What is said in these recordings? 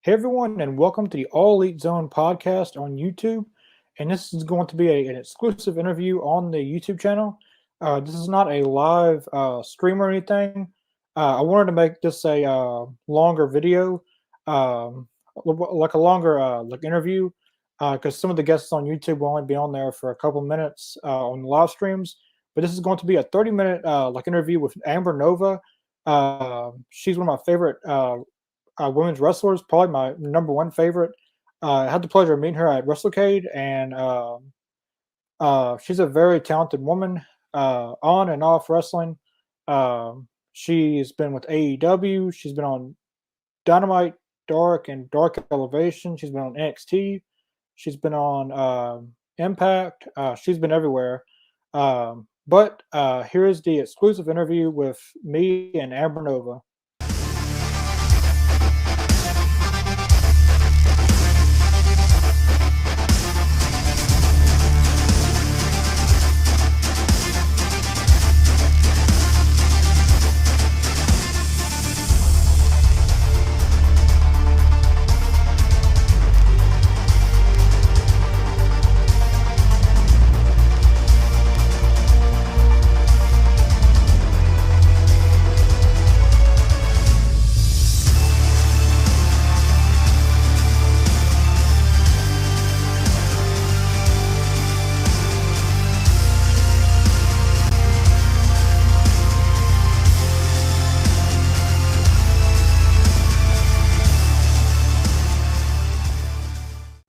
Hey everyone, and welcome to the All Elite Zone podcast on YouTube. And this is going to be an exclusive interview on the YouTube channel. This is not a live stream or anything. I wanted to make this a longer video, like a longer like interview, because some of the guests on YouTube will only be on there for a couple minutes on the live streams. But this is going to be a 30-minute like interview with Amber Nova. She's one of my favorite women's wrestlers, probably my number one favorite. I had the pleasure of meeting her at WrestleCade, and she's a very talented woman on and off wrestling. She's been with AEW. She's been on Dynamite, Dark, and Dark Elevation. She's been on NXT. She's been on Impact. She's been everywhere. But here is the exclusive interview with me and Amber Nova.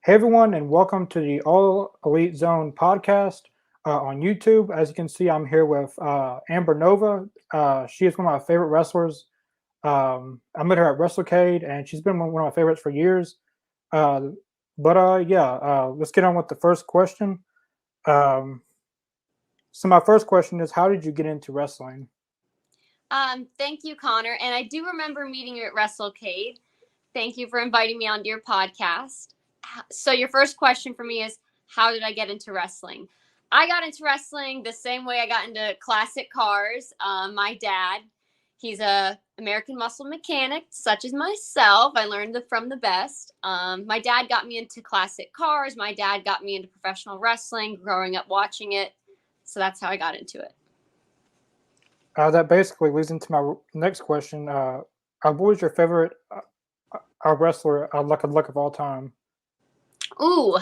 Hey everyone, and welcome to the All Elite Zone podcast on YouTube. As you can see, I'm here with Amber Nova. She is one of my favorite wrestlers. I met her at WrestleCade, and she's been one of my favorites for years. Let's get on with the first question. So my first question is, how did you get into wrestling? Thank you, Connor. And I do remember meeting you at WrestleCade. Thank you for inviting me onto your podcast. So your first question for me is, how did I get into wrestling? I got into wrestling the same way I got into classic cars. My dad, he's a American muscle mechanic, such as myself. I learned from the best. My dad got me into classic cars. My dad got me into professional wrestling, growing up watching it. So that's how I got into it. That basically leads into my next question. What was your favorite wrestler, luck of all time? Ooh,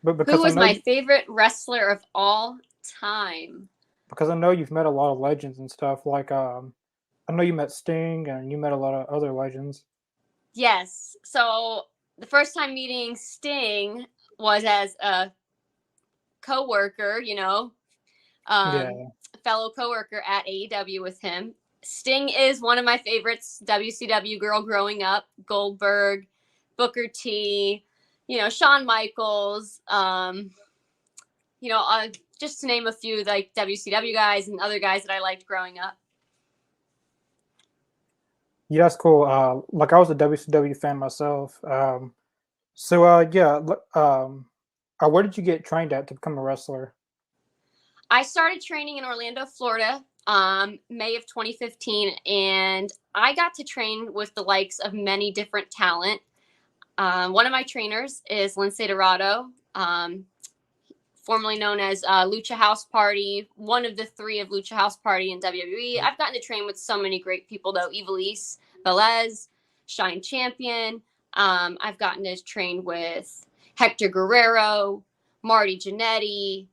who was my you, favorite wrestler of all time? Because I know you've met a lot of legends and stuff. Like, I know you met Sting and you met a lot of other legends. Yes. So the first time meeting Sting was as a coworker, fellow coworker at AEW with him. Sting is one of my favorites. WCW girl growing up. Goldberg, Booker T. Shawn Michaels, just to name a few, like WCW guys and other guys that I liked growing up. Yeah, that's cool. Like, I was a WCW fan myself. Where did you get trained at to become a wrestler? I started training in Orlando, Florida, May of 2015, and I got to train with the likes of many different talent. One of my trainers is Lince Dorado, formerly known as Lucha House Party, one of the three of Lucha House Party in WWE. I've gotten to train with so many great people, though. Ivelisse, Velez, Shine Champion. I've gotten to train with Hector Guerrero, Marty Jannetty,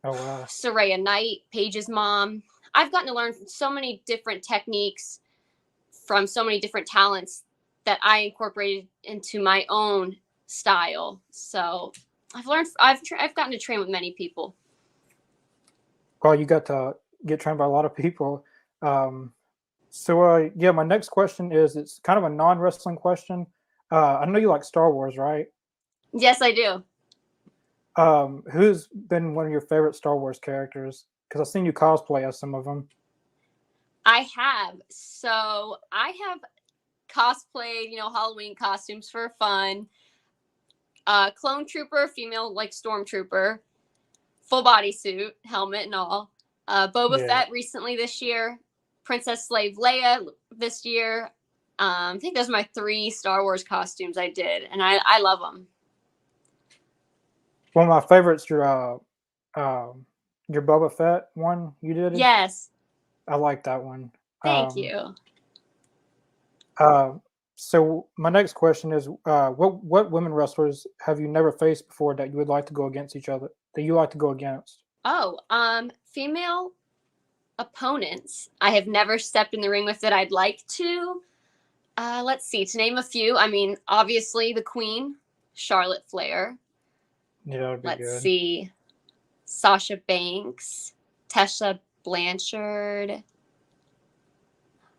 Saraya Knight, Paige's mom. I've gotten to learn so many different techniques from so many different talents that I incorporated into my own style. So I've gotten to train with many people. Well, you got to get trained by a lot of people. My next question is, it's kind of a non-wrestling question. I know you like Star Wars, right? Yes, I do. Who's been one of your favorite Star Wars characters? Because I've seen you cosplay as some of them. I have. So I have cosplayed, Halloween costumes for fun. Clone trooper, female like stormtrooper, full bodysuit, helmet and all. Boba Fett recently this year. Princess Slave Leia this year. I think those are my 3 Star Wars costumes I did, and I love them. One of my favorites, your Boba Fett one you did. Yes. I like that one. Thank you. So my next question is, what women wrestlers have you never faced before that you would like to go against each other? That you like to go against? Oh, female opponents I have never stepped in the ring with that I'd like to. Let's see, to name a few. I mean, obviously the Queen, Charlotte Flair. Yeah, that would be Let's good. see, Sasha Banks, Tessa Blanchard.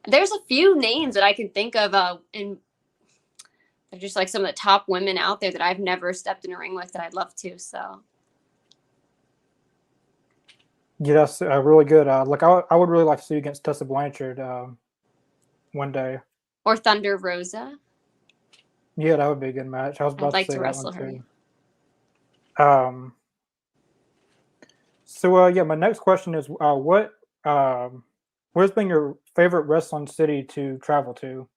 There's a few names that I can think of, and they're just like some of the top women out there that I've never stepped in a ring with that I'd love to. So, Yeah, that's really good. Like I would really like to see you against Tessa Blanchard one day. or Thunder Rosa. Yeah, that would be a good match. I was I'd about like to say to that wrestle one her. too. So yeah, my next question is, where's been your favorite wrestling city to travel to?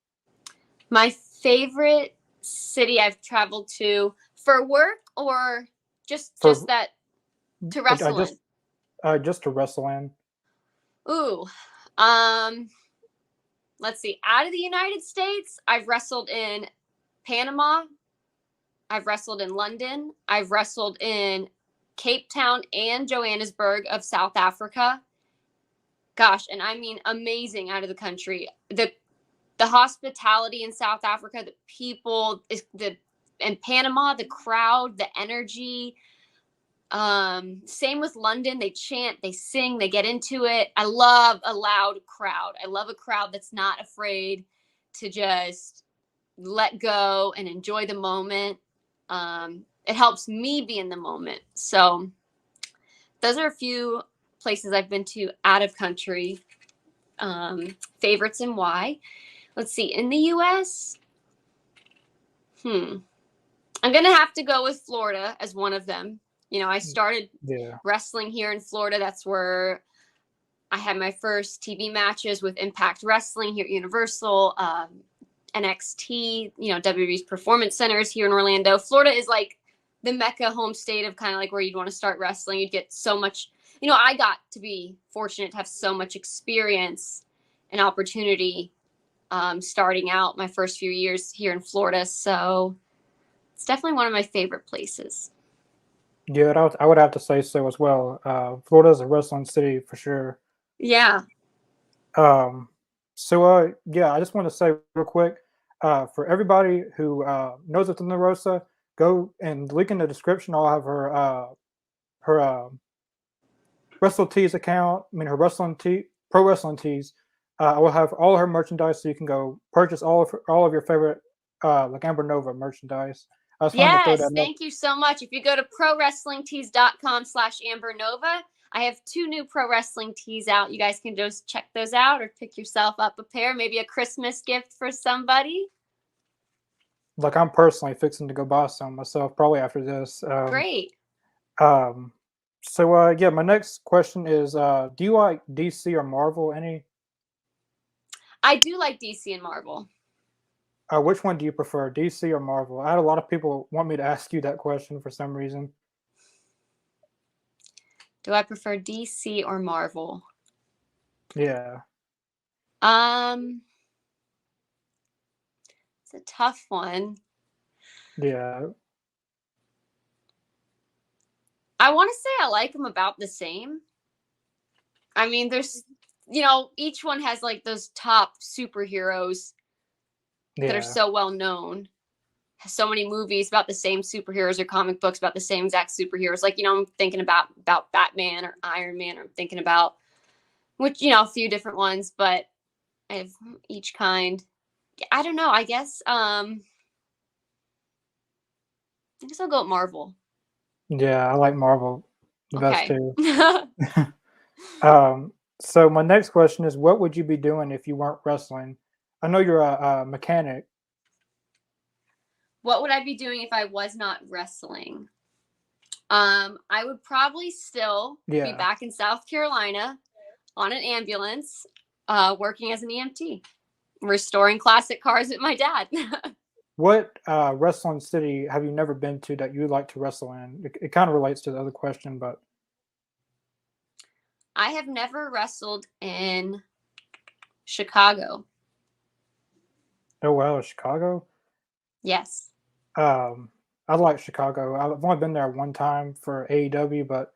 My favorite city I've traveled to for work or just For that to I wrestle in. just to wrestle in. Ooh, um, let's see. Out of the United States, I've wrestled in Panama. I've wrestled in London. I've wrestled in Cape Town and Johannesburg of South Africa. Gosh, and I mean amazing out of the country. The hospitality in South Africa, the people, in Panama, the crowd, the energy. Same with London. They chant, they sing, they get into it. I love a loud crowd. I love a crowd that's not afraid to just let go and enjoy the moment. It helps me be in the moment. So those are a few places I've been to out of country. Favorites and why. Let's see. In the U.S., I'm going to have to go with Florida as one of them. You know, I started wrestling here in Florida. That's where I had my first TV matches with Impact Wrestling here at Universal, NXT, WWE's Performance Centers here in Orlando. Florida is like the Mecca home state of kind of like where you'd want to start wrestling. You'd get so much, I got to be fortunate to have so much experience and opportunity starting out my first few years here in Florida. So it's definitely one of my favorite places. Yeah, I would have to say so as well. Florida is a wrestling city for sure. Yeah. Yeah, I just want to say real quick, for everybody who knows of Thunder Rosa, go and link in the description. I'll have her Wrestle Tees account. I mean, her pro wrestling tees. I will have all her merchandise, so you can go purchase all of your favorite like Amber Nova merchandise. Yes, thank you so much. If you go to prowrestlingtees.com/Amber I have 2 new pro wrestling tees out. You guys can just check those out or pick yourself up a pair, maybe a Christmas gift for somebody. Like I'm personally fixing to go buy some myself probably after this. Great. Yeah, my next question is, do you like DC or Marvel any? I do like DC and Marvel. Which one do you prefer, DC or Marvel? I had a lot of people want me to ask you that question for some reason. Do I prefer DC or Marvel? Yeah. It's a tough one. Yeah. I want to say I like them about the same. I mean, there's, each one has like those top superheroes that are so well known. So many movies about the same superheroes or comic books about the same exact superheroes. Like, I'm thinking about Batman or Iron Man, or I'm thinking about a few different ones, but I have each kind. I don't know. I guess I'll go with Marvel. Yeah, I like Marvel the best too. Okay. So my next question is, what would you be doing if you weren't wrestling? I know you're a mechanic. What would I be doing if I was not wrestling? I would probably still be back in South Carolina on an ambulance, working as an EMT. restoring classic cars with my dad. What wrestling city have you never been to that you would like to wrestle in? It kind of relates to the other question, but I have never wrestled in Chicago. oh wow, Chicago. Yes. I like Chicago. I've only been there one time for AEW, but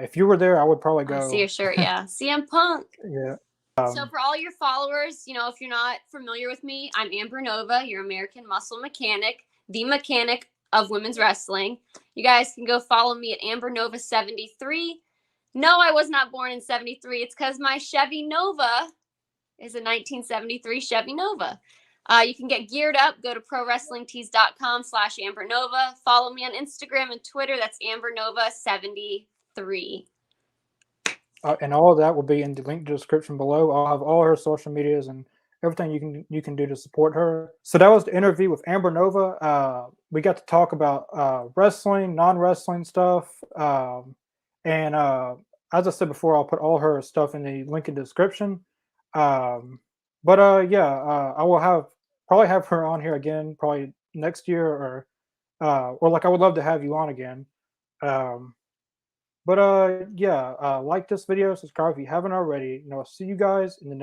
if you were there, I would probably I see your go. shirt. Yeah. CM Punk. Yeah. So for all your followers, if you're not familiar with me, I'm Amber Nova, your American Muscle Mechanic, the mechanic of women's wrestling. You guys can go follow me at Amber Nova 73. No, I was not born in 73. It's because my Chevy Nova is a 1973 Chevy Nova. You can get geared up. Go to prowrestlingtees.com/Amber Nova. Follow me on Instagram and Twitter. That's Amber Nova 73. And all of that will be in the link description below. I'll have all her social medias and everything you can do to support her. So that was the interview with Amber Nova. We got to talk about wrestling, non-wrestling stuff, and as I said before, I'll put all her stuff in the link in the description. I will probably have her on here again, probably next year, or like I would love to have you on again. Um, like this video, subscribe if you haven't already. I'll see you guys in the next